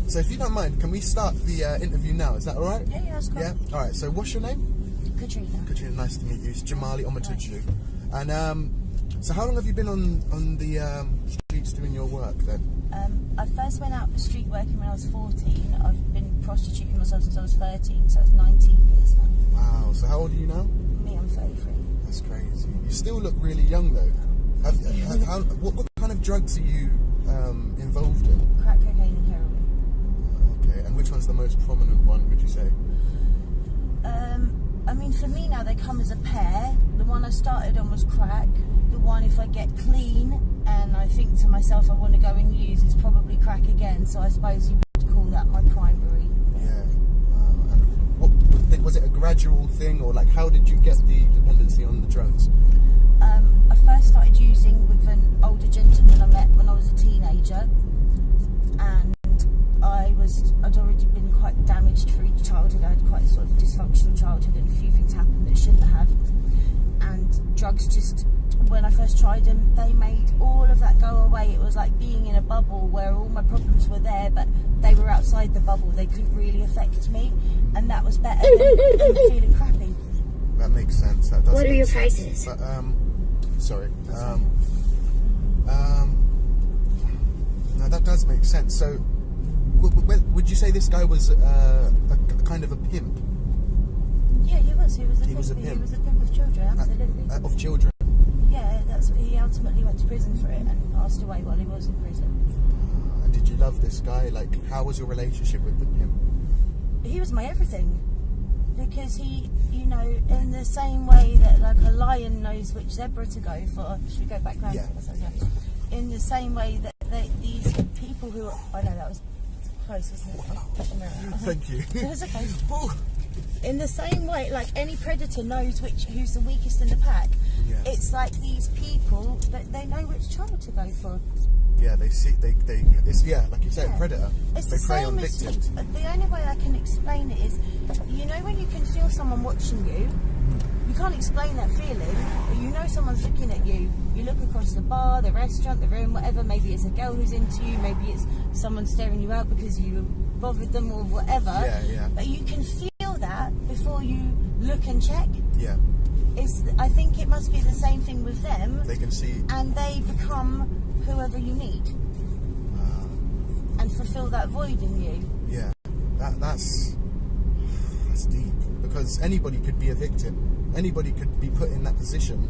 So if you don't mind, can we start the interview now? Is that all right? Yeah, that's cool. Yeah? All right, so what's your name? KATRINA. KATRINA, nice to meet you. It's Jamali Omatuju. And so how long have you been on the streets doing your work then? I first went out street working when I was 14. I've been prostituting myself since I was 13, so it's 19 years now. Wow, so how old are you now? Me, I'm 33. That's crazy. You still look really young though. What kind of drugs are you involved in? Crack cocaine and heroin. Okay, and which one's the most prominent one, would you say? I mean, for me now, they come as a pair. The one I started on was crack. The one, if I get clean and I think to myself I want to go and use, is probably crack again. So I suppose you would call that my primary. Yeah. And what was it, a gradual thing, or like how did you get the dependency on the drugs? I first started using with an older gentleman I met when I was a teenager, and I'd already been quite damaged through childhood. I had quite a sort of dysfunctional childhood, and a few things happened that shouldn't have. And drugs, just when I first tried them, they made all of that go away. It was like being in a bubble where all my problems were there, but they were outside the bubble. They couldn't really affect me, and that was better than feeling crappy. That makes sense. That does. What are your sense. prices? But sorry. No, that does make sense. So, would you say this guy was a kind of a pimp? Yeah, he was. He was a pimp. He was a pimp. He was a pimp of children, absolutely. Of children? Yeah, that's what he ultimately went to prison for it and passed away while he was in prison. And did you love this guy? Like, how was your relationship with the pimp? He was my everything. Because he, you know, in the same way that like a lion knows which zebra to go for, should we go back round? Yeah. In the same way that these people who, I know that was close, wasn't it? Thank you. It was okay. In the same way, like any predator knows who's the weakest in the pack. Yeah. It's like these people that they know which child to go for. Yeah, it's like you said, Yeah. predator. It's They the prey same on as, victims. the only way I can explain it is, you know when you can feel someone watching you, you can't explain that feeling, but you know someone's looking at you. You look across the bar, the restaurant, the room, whatever, maybe it's a girl who's into you, maybe it's someone staring you out because you bothered them or whatever. Yeah. But you can feel that before you look and check. Yeah. I think it must be the same thing with them. They can see. And they become whoever you need. And fulfill that void in you. Yeah, that's deep, because anybody could be a victim. Anybody could be put in that position,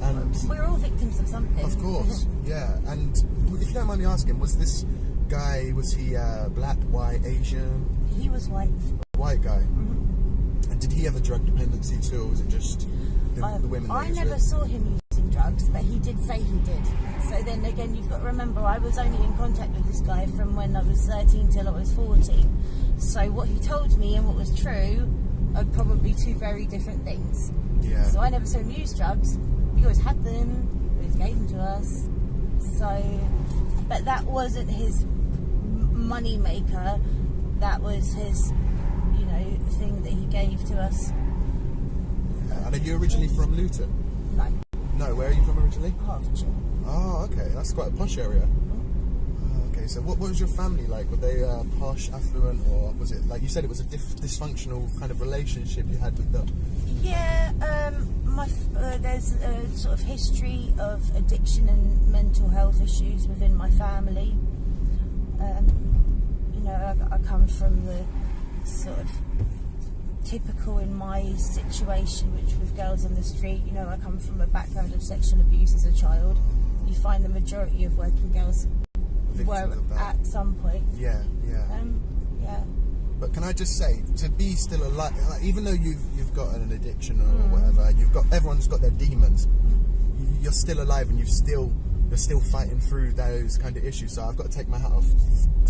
and we're all victims of something. of course, yeah. And if you don't mind me asking, was this guy, was he black, white, Asian? He was white. White guy. Mm-hmm. And did he have a drug dependency too, or was it just the women that I he was never with? saw him using drugs, but he did say he did. So then again, you've got to remember, I was only in contact with this guy from when I was 13 till I was 14. So what he told me and what was true are probably two very different things. Yeah. So I never saw him use drugs. He always had them. He always gave them to us. So, but that wasn't his money maker. That was his, you know, thing that he gave to us. And are you originally from Luton? No, No, where are you from originally? Hertfordshire. Oh, okay, that's quite a posh area. Okay, so what was your family like? Were they posh, affluent, or was it, like you said, it was a dysfunctional kind of relationship you had with them? Yeah, there's a sort of history of addiction and mental health issues within my family. You know, I come from the sort of typical in my situation, which with girls on the street, you know, I come from a background of sexual abuse as a child. You find the majority of working girls were at some point. Yeah. Yeah. But can I just say, to be still alive, like, even though you've got an addiction or whatever, everyone's got their demons. You're still alive, and you're still fighting through those kind of issues. So I've got to take my hat off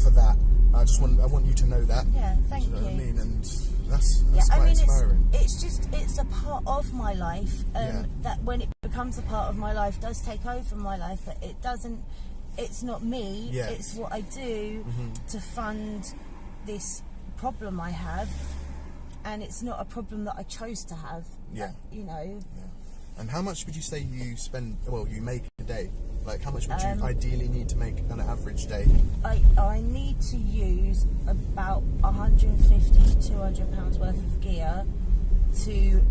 for that. I want you to know that. Yeah, thank you. You know what I mean? And that's quite inspiring. It's a part of my life that when it becomes a part of my life does take over my life, but it doesn't. It's not me. Yeah. It's what I do to fund this problem I have, and it's not a problem that I chose to have. Yeah. You know. Yeah. And how much would you say you make a day? Like, how much would you ideally need to make on an average day? I need to use about 150 to 200 pounds worth of gear to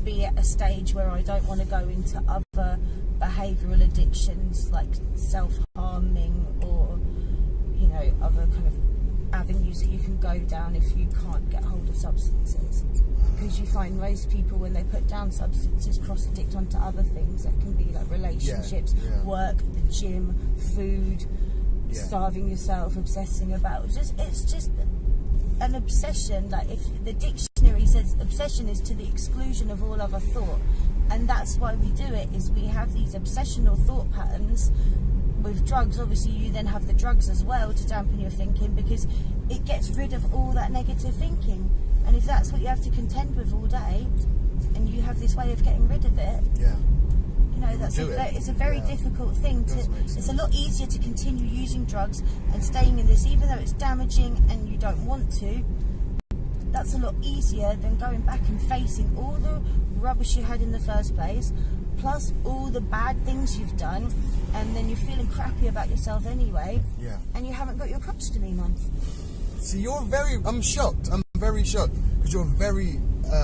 be at a stage where I don't want to go into other behavioural addictions like self-harming or, you know, other kind of avenues that you can go down if you can't get hold of substances. Because you find most people, when they put down substances, cross-addict onto other things that can be like relationships, work, the gym, food, starving yourself, obsessing about. It's just an obsession. Like, if the dictionary says obsession is to the exclusion of all other thought, and that's why we do it. Is we have these obsessional thought patterns. With drugs, obviously, you then have the drugs as well to dampen your thinking, because it gets rid of all that negative thinking. And if that's what you have to contend with all day, and you have this way of getting rid of it, you know, it's a very difficult thing to. It's a lot easier to continue using drugs and staying in this, even though it's damaging and you don't want to. That's a lot easier than going back and facing all the rubbish you had in the first place, plus all the bad things you've done, and then you're feeling crappy about yourself anyway, and you haven't got your custody month. See, I'm shocked. I'm very shocked, because you're a very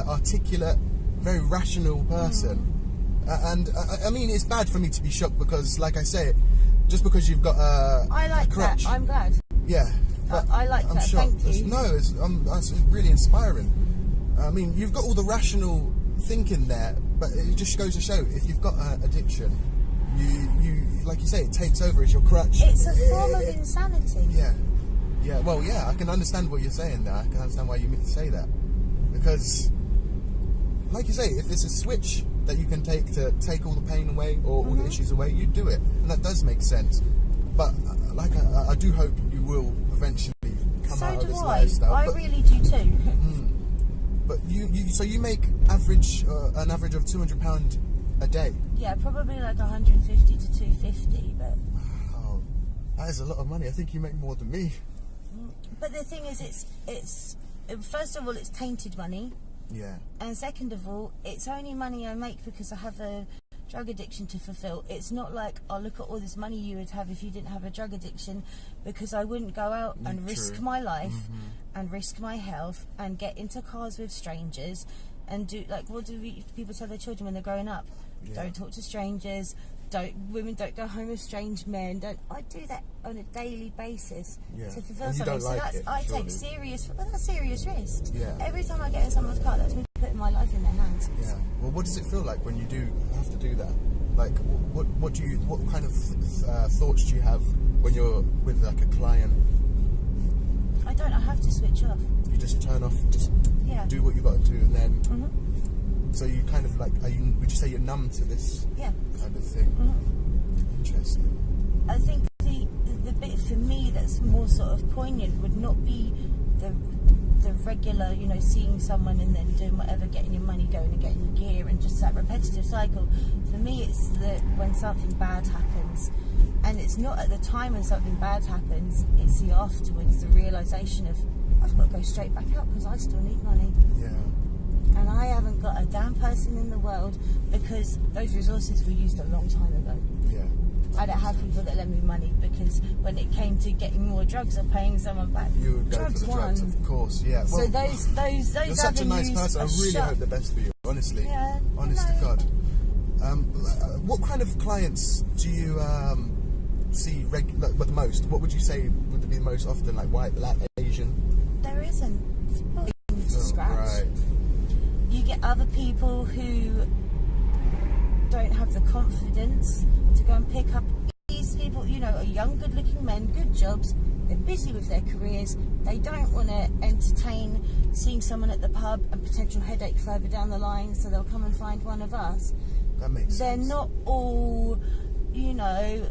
articulate, very rational person. And I mean, it's bad for me to be shocked, because, like I say, just because you've got I like a crutch. that. I'm glad. Yeah. But I like I'm that. shocked. Thank you. That's really inspiring. I mean, you've got all the rational thinking there, but it just goes to show, if you've got an addiction, you like you say, it takes over as your crutch. It's a form of insanity. Yeah, well, I can understand what you're saying there. I can understand why you say that. Because, like you say, if it's a switch that you can take to take all the pain away or all the issues away, you do it. And that does make sense. But, I do hope you will eventually come out of this lifestyle. I really do too. But so you make an average of £200 a day? Yeah, probably like 150 to 250, but... Wow, that is a lot of money. I think you make more than me. But the thing is, it's first of all, it's tainted money. Yeah. And second of all, it's only money I make because I have a drug addiction to fulfill. It's not like, oh, look at all this money you would have if you didn't have a drug addiction, because I wouldn't go out and risk my life and risk my health and get into cars with strangers and do, like, what do people tell their children when they're growing up? Don't talk to strangers. Women don't go home with strange men. I do that on a daily basis to fulfill something. So that's serious risk. Yeah. Every time I get in someone's car, that's me putting my life in their hands. Yeah. Well, what does it feel like when you do have to do that? Like, what kind of thoughts do you have when you're with like a client? I don't. I have to switch off. You just turn off. Just do what you got to do, and then. So you kind of like, would you say you're numb to this kind of thing? Interesting. I think the bit for me that's more sort of poignant would not be the regular, you know, seeing someone and then doing whatever, getting your money going and getting your gear and just that repetitive cycle. For me, it's when something bad happens. And it's not at the time when something bad happens, it's the afterwards, the realisation of, I've got to go straight back out because I still need money. Yeah. And I haven't got a damn person in the world, because those resources were used a long time ago. Yeah. I don't have people that lend me money, because when it came to getting more drugs or paying someone back, you would go for the drugs, of course. Yeah. Well, so those you're such a nice person. I really hope the best for you. Honestly. Yeah. Honest to God. What kind of clients do you see the most? What would you say would be the most often? Like white, black, Asian? There isn't. To scratch. Right. You get other people who don't have the confidence to go and pick up these people, you know, are young, good-looking men, good jobs, they're busy with their careers, they don't want to entertain seeing someone at the pub and potential headache further down the line, so they'll come and find one of us. That makes sense. They're not all, you know,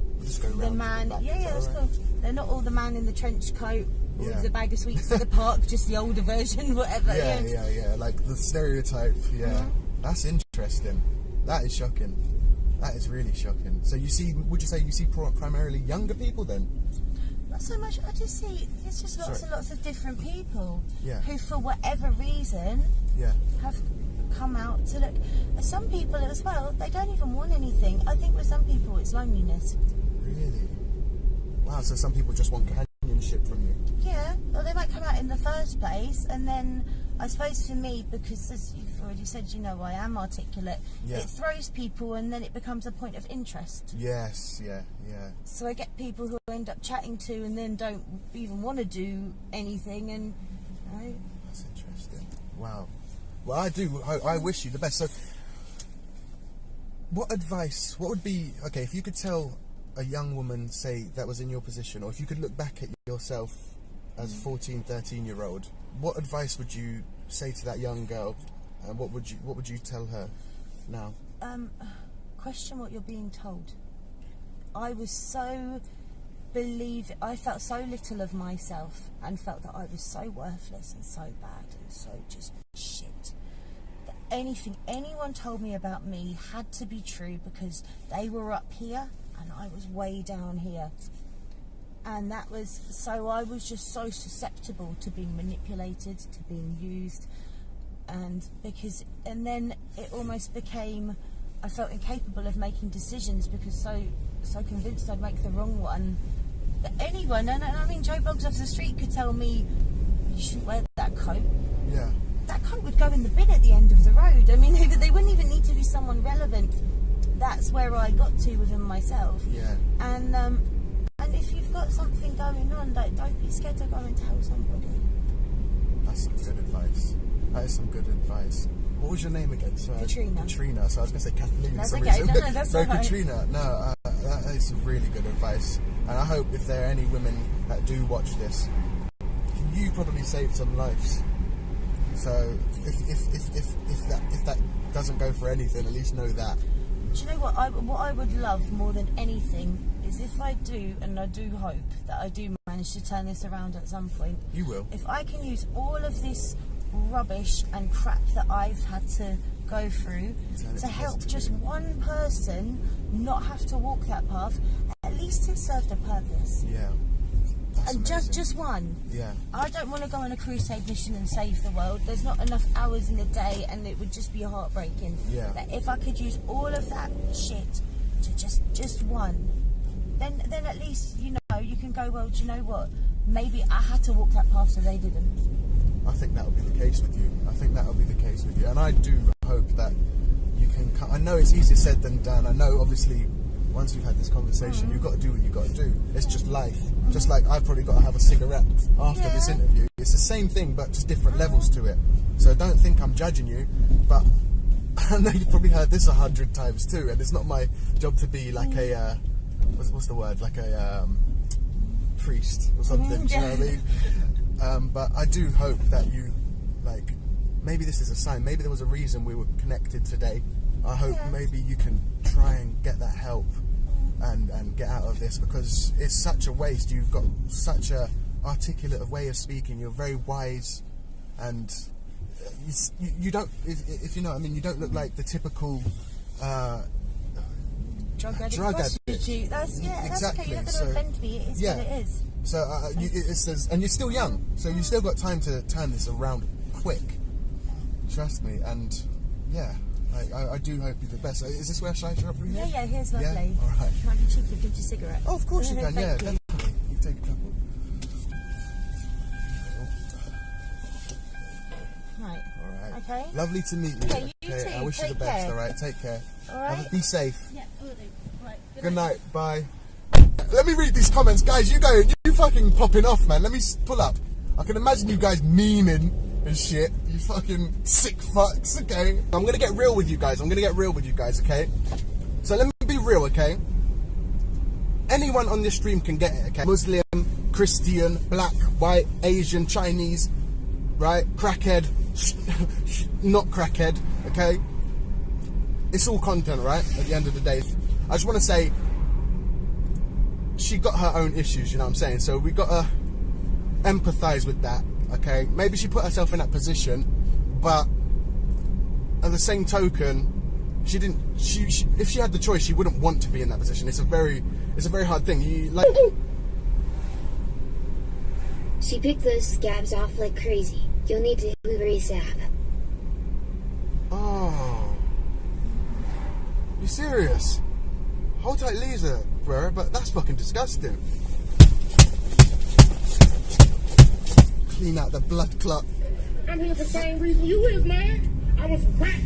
the man... that's cool. They're not all the man in the trench coat with the bag of sweets at the park, just the older version, whatever. Yeah, like the stereotype. That's interesting. That is shocking. That is really shocking. So would you say you see primarily younger people then? Not so much. I just see it's just lots and lots of different people who, for whatever reason, have come out to look. Some people as well, they don't even want anything. I think with some people it's loneliness. Really? Wow, so some people just want companionship from you. Yeah, well, they might come out in the first place, and then I suppose for me, because as you've already said, you know, I am articulate, Yeah. it throws people and then it becomes a point of interest. Yes, yeah. So I get people who I end up chatting to and then don't even want to do anything, and you know. That's interesting. Wow. Well, I wish you the best. So, what advice, what would be, okay, if you could tell a young woman, say, that was in your position, or if you could look back at yourself as a 14, 13-year-old, what advice would you say to that young girl, and what would you tell her now? Question what you're being told. I felt so little of myself and felt that I was so worthless and so bad and so just shit that anything anyone told me about me had to be true, because they were up here and I was way down here. And that was, so I was just so susceptible to being manipulated, to being used, and then it almost became, I felt incapable of making decisions because so convinced I'd make the wrong one that anyone, and I mean Joe Bloggs off the street could tell me you shouldn't wear that coat. Yeah. That coat would go in the bin at the end of the road. I mean, they wouldn't even need to be someone relevant. That's where I got to within myself. Yeah. And if you've got something going on, don't be scared to go and tell somebody. That's some good advice. That is some good advice. What was your name again? Sorry, Katrina. Katrina. So I was going to say Kathleen. That's for some okay. reason. No, that's all right. Katrina. No, that is really good advice. And I hope if there are any women that do watch this, you probably saved some lives. So if that doesn't go for anything, at least know that. Do you know what I would love more than anything is if I do, and I do hope that I do manage to turn this around at some point. You will. If I can use all of this rubbish and crap that I've had to go through to help just one person not have to walk that path, at least it served a purpose. Yeah. That's And amazing. just one. Yeah. I don't want to go on a crusade mission and save the world. There's not enough hours in the day, and it would just be heartbreaking. Yeah. But if I could use all of that shit to just one, then at least, you know, you can go, well, do you know what? Maybe I had to walk that path so they didn't. I think that will be the case with you. And I do hope that you can. I know it's easier said than done. I know, obviously, once we've had this conversation, you've got to do what you've got to do. It's just life. Just like I've probably got to have a cigarette after this interview. It's the same thing, but just different levels to it. So don't think I'm judging you, but I know you've probably heard this 100 times too, and it's not my job to be like a what's the word, like a priest or something. Do you know what I mean? But I do hope that you, like, maybe this is a sign. Maybe there was a reason we were connected today. I hope maybe you can try and get that help and get out of this, because it's such a waste. You've got such a articulate way of speaking. You're very wise, and you don't, if you know what I mean, you don't look like the typical Drug addict. Prostitute. That's exactly. That's okay. You're not going to offend me. It is what it is. So it says, and you're still young, so you've still got time to turn this around quick. Trust me, and yeah. I do hope you're the best. Is this where I should up? Yeah, here's lovely. Yeah? All right. Can I be cheeky and give you a cigarette? Oh, of course you can, yeah, Thank you. definitely. You can take a couple. Right. All right. Okay. Lovely to meet you. Okay, you too. I wish you the Take best, care. all right? Take care. All right. Be safe. Yeah, will do. Right. Good night. Bye. Let me read these comments. Guys, you fucking popping off, man. Let me pull up. I can imagine you guys memeing and shit. You fucking sick fucks, okay? I'm going to get real with you guys. Okay? So let me be real, okay? Anyone on this stream can get it, okay? Muslim, Christian, black, white, Asian, Chinese, right? Crackhead, not crackhead, okay? It's all content, right? At the end of the day. I just want to say, she got her own issues, you know what I'm saying? So we got to empathise with that, okay? Maybe she put herself in that position, but at the same token, she didn't. She if she had the choice, she wouldn't want to be in that position. It's a very hard thing. She picked those scabs off like crazy. You'll need to move ASAP. Oh. You serious? Hold tight, Lisa, bro, but that's fucking disgusting. Clean out the blood clot. I'm here for the same reason you is, man. I was cracked.